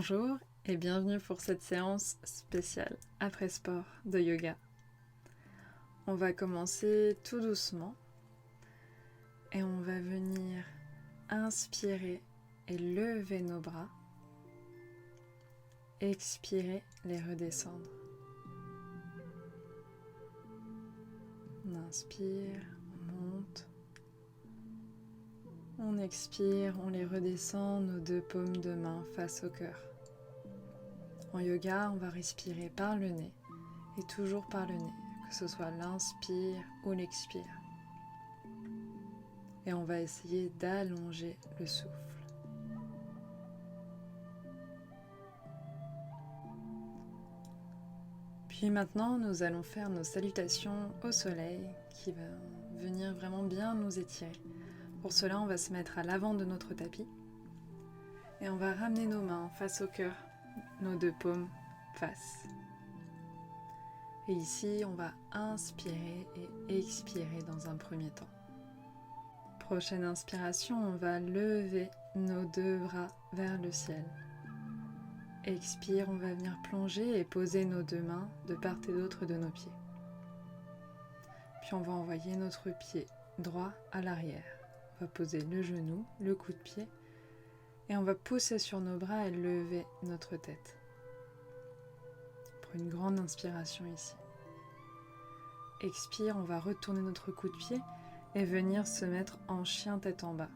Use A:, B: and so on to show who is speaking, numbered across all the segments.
A: Bonjour et bienvenue pour cette séance spéciale après sport de yoga. On va commencer tout doucement et on va venir inspirer et lever nos bras, expirer, les redescendre. On inspire, on monte, on expire, on les redescend, nos deux paumes de main face au cœur. En yoga, on va respirer par le nez et toujours par le nez, que ce soit l'inspire ou l'expire. Et on va essayer d'allonger le souffle. Puis maintenant, nous allons faire nos salutations au soleil qui va venir vraiment bien nous étirer. Pour cela, on va se mettre à l'avant de notre tapis et on va ramener nos mains face au cœur, nos deux paumes face. Et ici, on va inspirer et expirer dans un premier temps. Prochaine inspiration, on va lever nos deux bras vers le ciel. Expire, on va venir plonger et poser nos deux mains de part et d'autre de nos pieds. Puis on va envoyer notre pied droit à l'arrière. On va poser le genou, le coup de pied et on va pousser sur nos bras et lever notre tête. Pour une grande inspiration ici. Expire, on va retourner notre coup de pied et venir se mettre en chien tête en bas.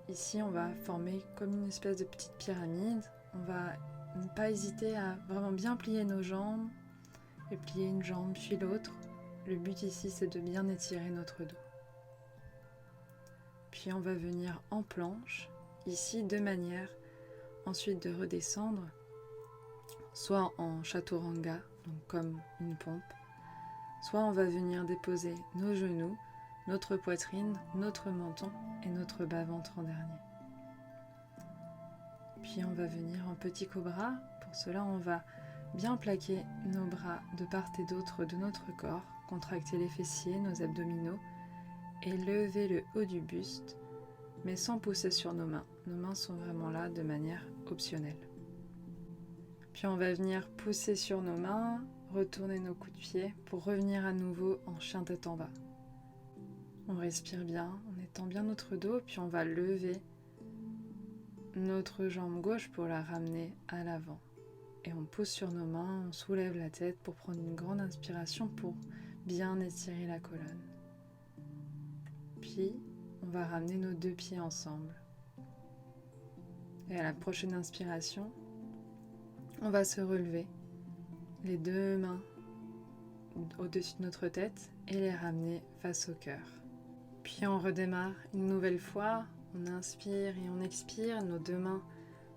A: Ici, on va former comme une espèce de petite pyramide. On va ne pas hésiter à vraiment bien plier nos jambes et plier une jambe puis l'autre. Le but ici, c'est de bien étirer notre dos. Puis on va venir en planche, ici de manière ensuite de redescendre, soit en chaturanga, donc comme une pompe, soit on va venir déposer nos genoux, notre poitrine, notre menton et notre bas-ventre en dernier. Puis on va venir en petit cobra. Pour cela, on va bien plaquer nos bras de part et d'autre de notre corps, contracter les fessiers, nos abdominaux et lever le haut du buste, mais sans pousser sur nos mains. Nos mains sont vraiment là de manière optionnelle. Puis on va venir pousser sur nos mains, retourner nos coups de pied pour revenir à nouveau en chien tête en bas. On respire bien, on étend bien notre dos, puis on va lever notre jambe gauche pour la ramener à l'avant. Et on pousse sur nos mains, on soulève la tête pour prendre une grande inspiration pour bien étirer la colonne. Puis, on va ramener nos deux pieds ensemble. Et à la prochaine inspiration, on va se relever, les deux mains au-dessus de notre tête et les ramener face au cœur. Puis on redémarre une nouvelle fois, on inspire et on expire, nos deux mains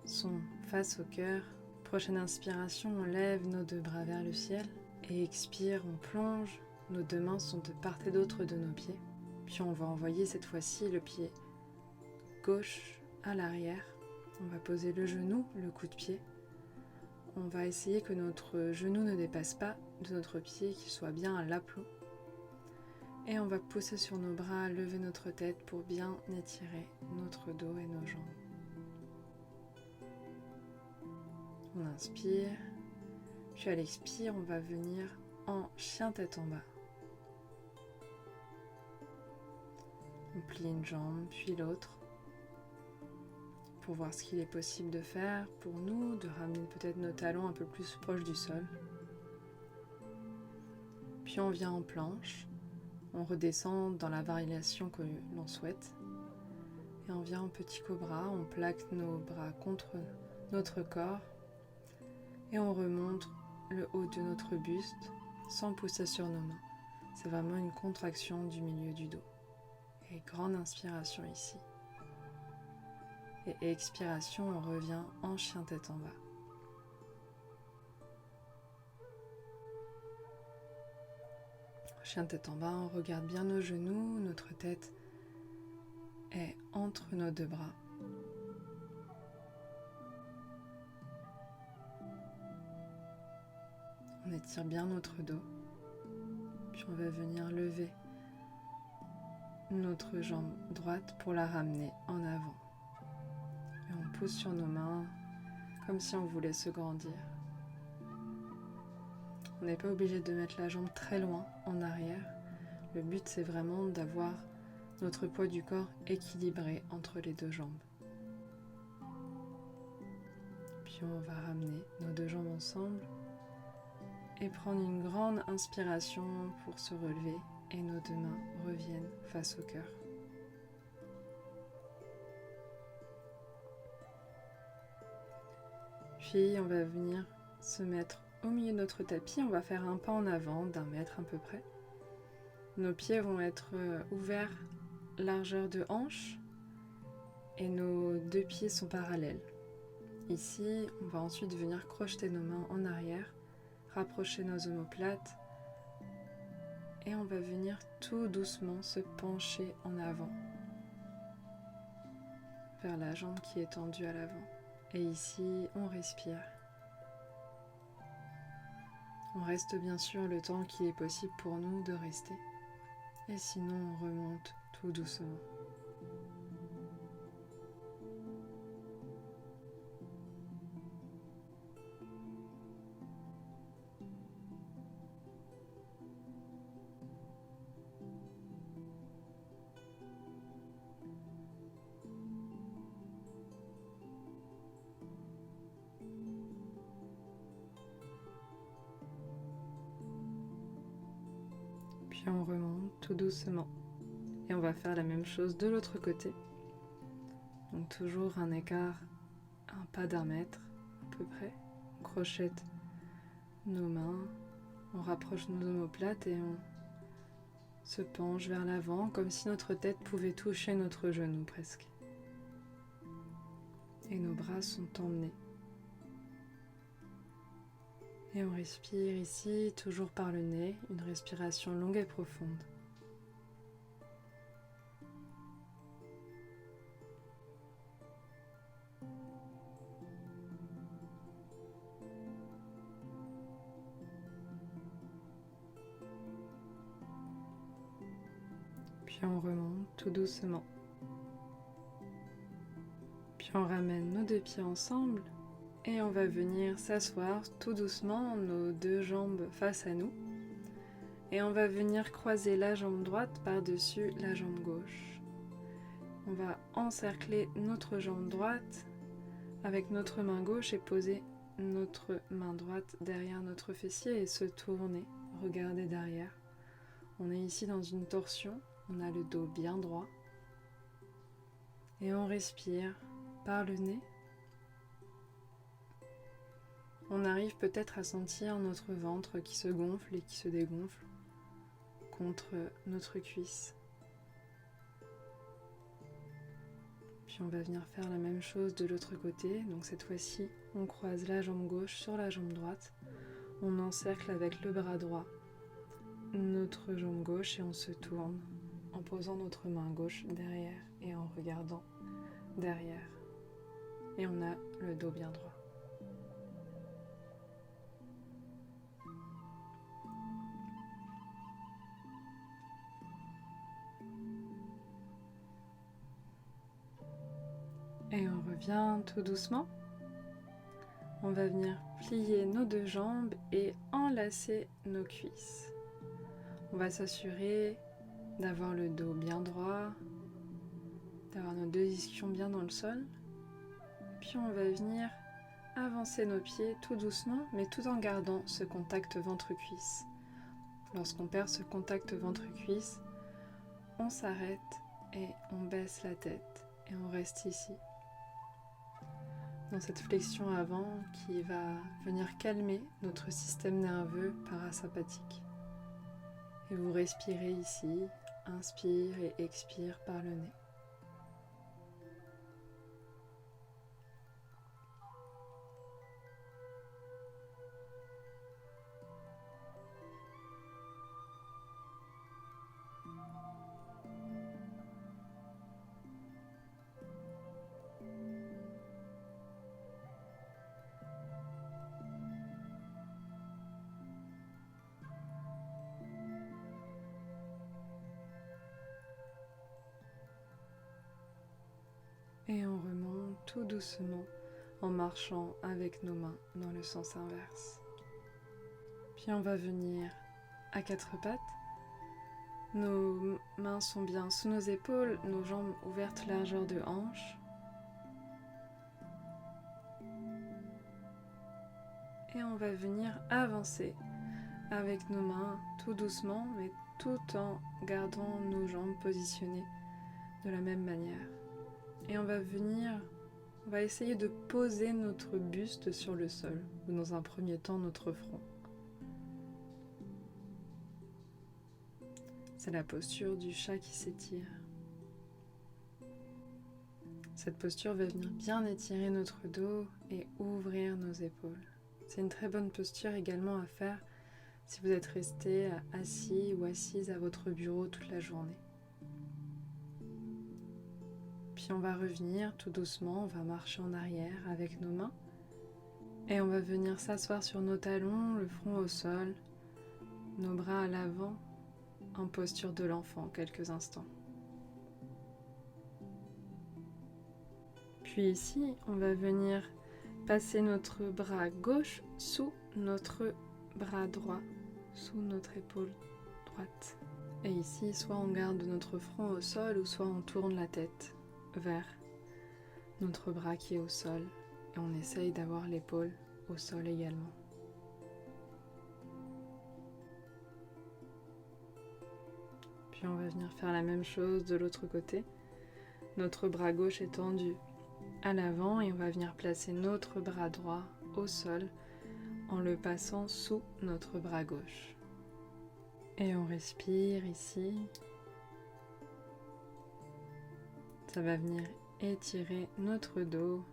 A: sont face au cœur. Prochaine inspiration, on lève nos deux bras vers le ciel et expire, on plonge, nos deux mains sont de part et d'autre de nos pieds. Puis on va envoyer cette fois-ci le pied gauche à l'arrière, on va poser le genou, le coup de pied. On va essayer que notre genou ne dépasse pas de notre pied, qu'il soit bien à l'aplomb. Et on va pousser sur nos bras, lever notre tête pour bien étirer notre dos et nos jambes. On inspire, puis à l'expire, on va venir en chien tête en bas. On plie une jambe, puis l'autre, pour voir ce qu'il est possible de faire pour nous, de ramener peut-être nos talons un peu plus proches du sol. Puis on vient en planche, on redescend dans la variation que l'on souhaite, et on vient en petit cobra, on plaque nos bras contre notre corps, et on remonte le haut de notre buste sans pousser sur nos mains. C'est vraiment une contraction du milieu du dos. Et grande inspiration ici. Et expiration, on revient en chien tête en bas. Chien tête en bas, on regarde bien nos genoux, notre tête est entre nos deux bras. On étire bien notre dos, puis on va venir lever notre jambe droite pour la ramener en avant. Et on pousse sur nos mains comme si on voulait se grandir. On n'est pas obligé de mettre la jambe très loin en arrière. Le but, c'est vraiment d'avoir notre poids du corps équilibré entre les deux jambes. Puis on va ramener nos deux jambes ensemble et prendre une grande inspiration pour se relever et nos deux mains reviennent face au cœur. Puis on va venir se mettre au milieu de notre tapis, on va faire un pas en avant d'1 mètre à peu près. Nos pieds vont être ouverts largeur de hanche et nos deux pieds sont parallèles. Ici, on va ensuite venir crocheter nos mains en arrière, rapprocher nos omoplates et on va venir tout doucement se pencher en avant vers la jambe qui est tendue à l'avant. Et ici, on respire. On reste bien sûr le temps qu'il est possible pour nous de rester. Et sinon, on remonte tout doucement. Puis on remonte tout doucement. Et on va faire la même chose de l'autre côté. Donc toujours un écart, un pas d'1 mètre à peu près. On crochette nos mains, on rapproche nos omoplates et on se penche vers l'avant comme si notre tête pouvait toucher notre genou presque. Et nos bras sont emmenés. Et on respire ici, toujours par le nez, une respiration longue et profonde. Puis on remonte tout doucement. Puis on ramène nos deux pieds ensemble et on va venir s'asseoir tout doucement, nos deux jambes face à nous. Et on va venir croiser la jambe droite par-dessus la jambe gauche. On va encercler notre jambe droite avec notre main gauche et poser notre main droite derrière notre fessier et se tourner, regarder derrière. On est ici dans une torsion, on a le dos bien droit et on respire par le nez. On arrive peut-être à sentir notre ventre qui se gonfle et qui se dégonfle contre notre cuisse. Puis on va venir faire la même chose de l'autre côté. Donc cette fois-ci, on croise la jambe gauche sur la jambe droite. On encercle avec le bras droit notre jambe gauche et on se tourne en posant notre main gauche derrière et en regardant derrière. Et on a le dos bien droit. Et on revient tout doucement. On va venir plier nos deux jambes et enlacer nos cuisses. On va s'assurer d'avoir le dos bien droit, d'avoir nos deux ischions bien dans le sol. Puis on va venir avancer nos pieds tout doucement, mais tout en gardant ce contact ventre-cuisse. Lorsqu'on perd ce contact ventre-cuisse, on s'arrête et on baisse la tête et on reste ici. Dans cette flexion avant qui va venir calmer notre système nerveux parasympathique. Et vous respirez ici, inspire et expire par le nez. Et on remonte tout doucement en marchant avec nos mains dans le sens inverse. Puis on va venir à quatre pattes. Nos mains sont bien sous nos épaules, nos jambes ouvertes largeur de hanche. Et on va venir avancer avec nos mains tout doucement, mais tout en gardant nos jambes positionnées de la même manière. Et on va essayer de poser notre buste sur le sol, ou dans un premier temps notre front. C'est la posture du chat qui s'étire. Cette posture va venir bien étirer notre dos et ouvrir nos épaules. C'est une très bonne posture également à faire si vous êtes resté assis ou assise à votre bureau toute la journée. Puis on va revenir tout doucement, on va marcher en arrière avec nos mains et on va venir s'asseoir sur nos talons, le front au sol, nos bras à l'avant, en posture de l'enfant quelques instants. Puis ici, on va venir passer notre bras gauche sous notre bras droit, sous notre épaule droite. Et ici, soit on garde notre front au sol ou soit on tourne la tête vers notre bras qui est au sol et on essaye d'avoir l'épaule au sol également. Puis on va venir faire la même chose de l'autre côté. Notre bras gauche est tendu à l'avant et on va venir placer notre bras droit au sol en le passant sous notre bras gauche. Et on respire ici. Ça va venir étirer notre dos.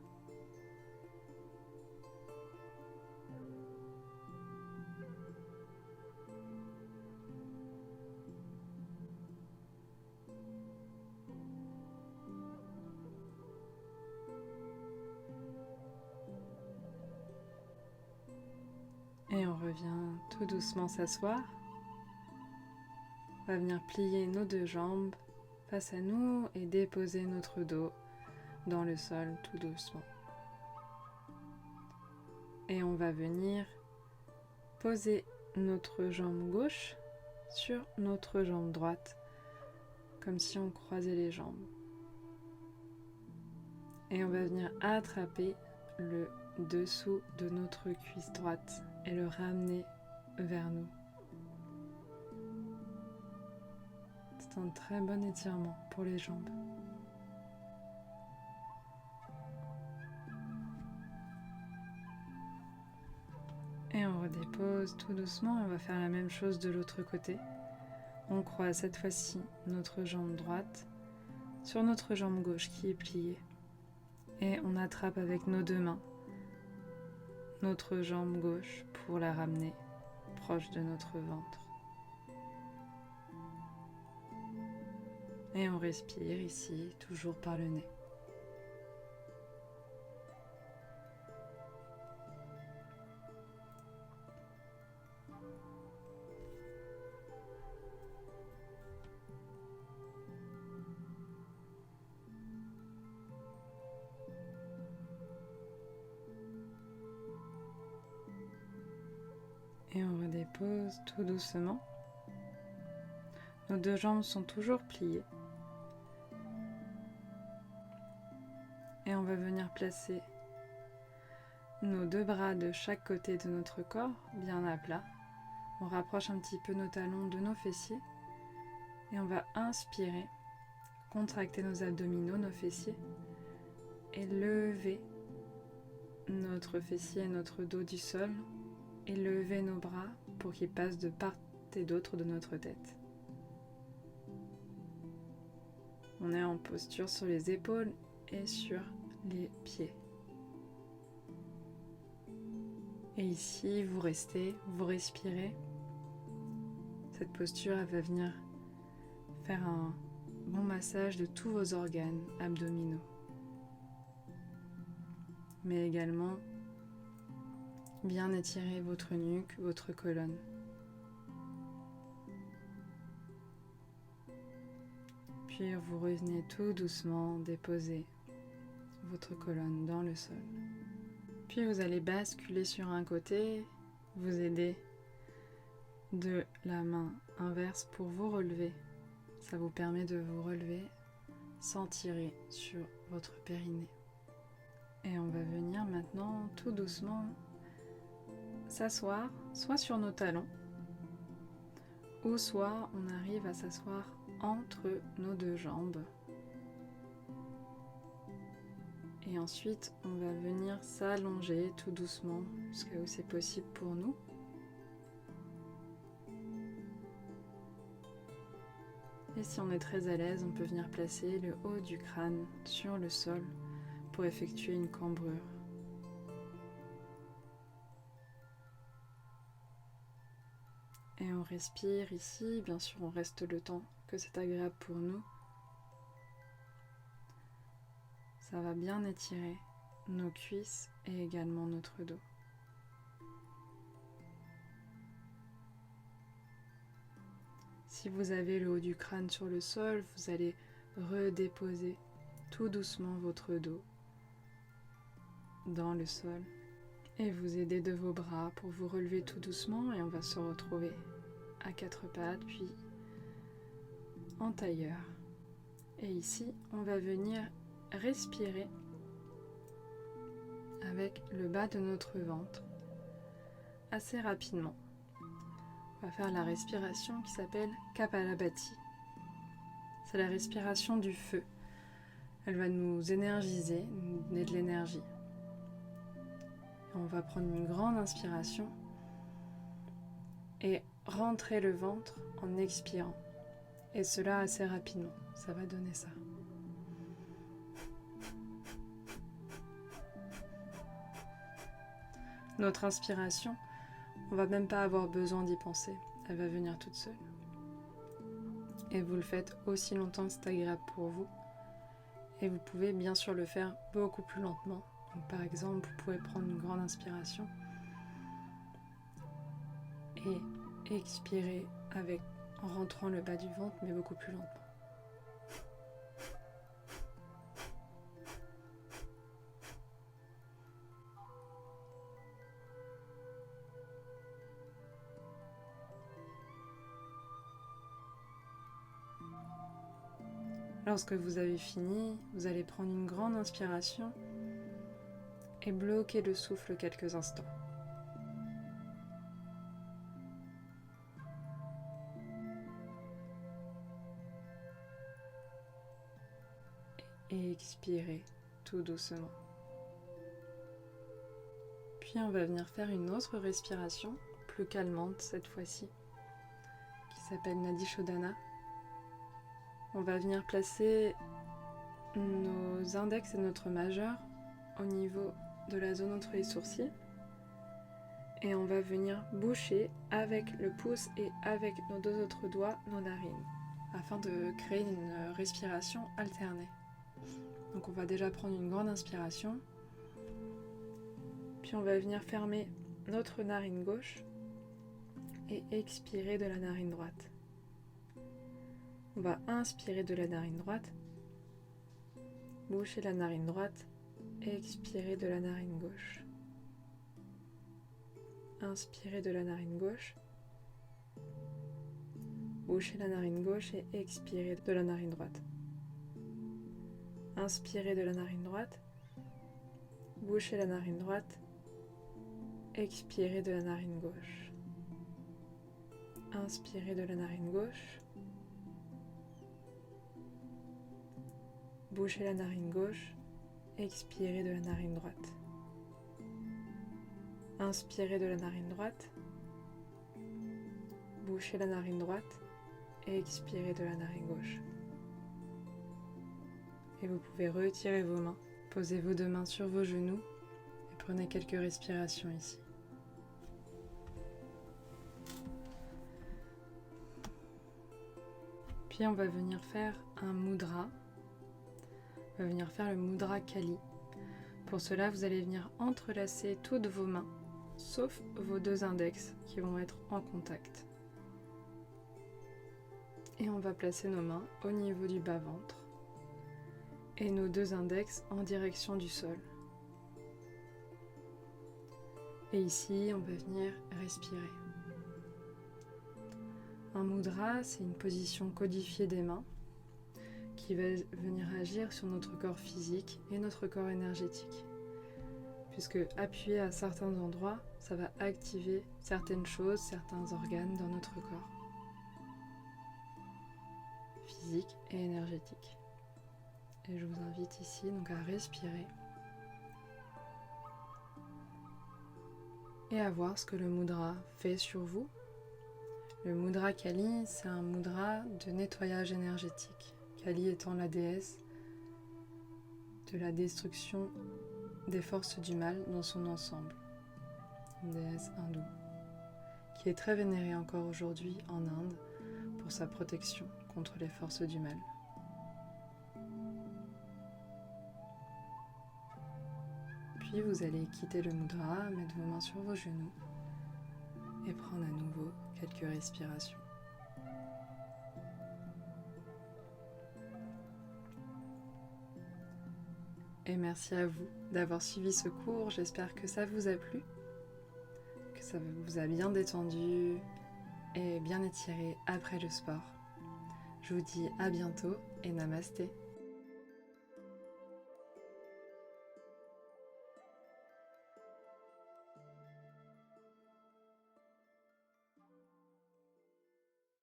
A: Et on revient tout doucement s'asseoir. On va venir plier nos deux jambes face à nous et déposer notre dos dans le sol tout doucement. Et on va venir poser notre jambe gauche sur notre jambe droite, comme si on croisait les jambes. Et on va venir attraper le dessous de notre cuisse droite et le ramener vers nous. C'est un très bon étirement pour les jambes. Et on redépose tout doucement et on va faire la même chose de l'autre côté. On croise cette fois-ci notre jambe droite sur notre jambe gauche qui est pliée. Et on attrape avec nos deux mains notre jambe gauche pour la ramener proche de notre ventre. Et on respire ici, toujours par le nez. Et on redépose tout doucement. Nos deux jambes sont toujours pliées. Et on va venir placer nos deux bras de chaque côté de notre corps, bien à plat. On rapproche un petit peu nos talons de nos fessiers. Et on va inspirer, contracter nos abdominaux, nos fessiers. Et lever notre fessier et notre dos du sol. Et lever nos bras pour qu'ils passent de part et d'autre de notre tête. On est en posture sur les épaules et sur les pieds. Et ici, vous restez, vous respirez. Cette posture, elle va venir faire un bon massage de tous vos organes abdominaux. Mais également, bien étirer votre nuque, votre colonne. Puis vous revenez tout doucement déposer votre colonne dans le sol. Puis vous allez basculer sur un côté, vous aider de la main inverse pour vous relever. Ça vous permet de vous relever sans tirer sur votre périnée. Et on va venir maintenant tout doucement s'asseoir, soit sur nos talons, ou soit on arrive à s'asseoir entre nos deux jambes. Et ensuite, on va venir s'allonger tout doucement jusqu'à où c'est possible pour nous. Et si on est très à l'aise, on peut venir placer le haut du crâne sur le sol pour effectuer une cambrure. Et on respire ici, bien sûr on reste le temps que c'est agréable pour nous. Ça va bien étirer nos cuisses et également notre dos. Si vous avez le haut du crâne sur le sol, vous allez redéposer tout doucement votre dos dans le sol et vous aider de vos bras pour vous relever tout doucement et on va se retrouver à quatre pattes puis en tailleur. Et ici, on va venir respirer avec le bas de notre ventre assez rapidement. On va faire la respiration qui s'appelle Kapalabhati. C'est la respiration du feu. Elle va nous énergiser, nous donner de l'énergie. On va prendre une grande inspiration et rentrer le ventre en expirant. Et cela assez rapidement. Ça va donner ça. Notre inspiration, on va même pas avoir besoin d'y penser. Elle va venir toute seule. Et vous le faites aussi longtemps que c'est agréable pour vous. Et vous pouvez bien sûr le faire beaucoup plus lentement. Donc, par exemple, vous pouvez prendre une grande inspiration et expirer en rentrant le bas du ventre, mais beaucoup plus lentement. Lorsque vous avez fini, vous allez prendre une grande inspiration et bloquer le souffle quelques instants. Et expirez tout doucement. Puis on va venir faire une autre respiration, plus calmante cette fois-ci, qui s'appelle Nadi Shodhana. On va venir placer nos index et notre majeur au niveau de la zone entre les sourcils. Et on va venir boucher avec le pouce et avec nos deux autres doigts nos narines, afin de créer une respiration alternée. Donc on va déjà prendre une grande inspiration, puis on va venir fermer notre narine gauche et expirer de la narine droite. On va inspirer de la narine droite, boucher la narine droite et expirer de la narine gauche. Inspirer de la narine gauche, boucher la narine gauche et expirer de la narine droite. Inspirer de la narine droite, boucher la narine droite, expirer de la narine gauche. Inspirer de la narine gauche, boucher la narine gauche, expirer de la narine droite. Inspirer de la narine droite, boucher la narine droite et expirer de la narine gauche. Et vous pouvez retirer vos mains, posez vos deux mains sur vos genoux et prenez quelques respirations ici. Puis on va venir faire un mudra. On va venir faire le mudra Kali. Pour cela, vous allez venir entrelacer toutes vos mains, sauf vos deux index qui vont être en contact. Et on va placer nos mains au niveau du bas-ventre et nos deux index en direction du sol. Et ici, on va venir respirer. Un mudra, c'est une position codifiée des mains qui va venir agir sur notre corps physique et notre corps énergétique. Puisque appuyer à certains endroits, ça va activer certaines choses, certains organes dans notre corps, physique et énergétique. Et je vous invite ici donc à respirer et à voir ce que le mudra fait sur vous. Le mudra Kali, c'est un mudra de nettoyage énergétique. Kali étant la déesse de la destruction des forces du mal dans son ensemble. Une déesse hindoue, qui est très vénérée encore aujourd'hui en Inde pour sa protection contre les forces du mal. Puis vous allez quitter le mudra, mettre vos mains sur vos genoux et prendre à nouveau quelques respirations. Et merci à vous d'avoir suivi ce cours, j'espère que ça vous a plu, que ça vous a bien détendu et bien étiré après le sport. Je vous dis à bientôt et namasté.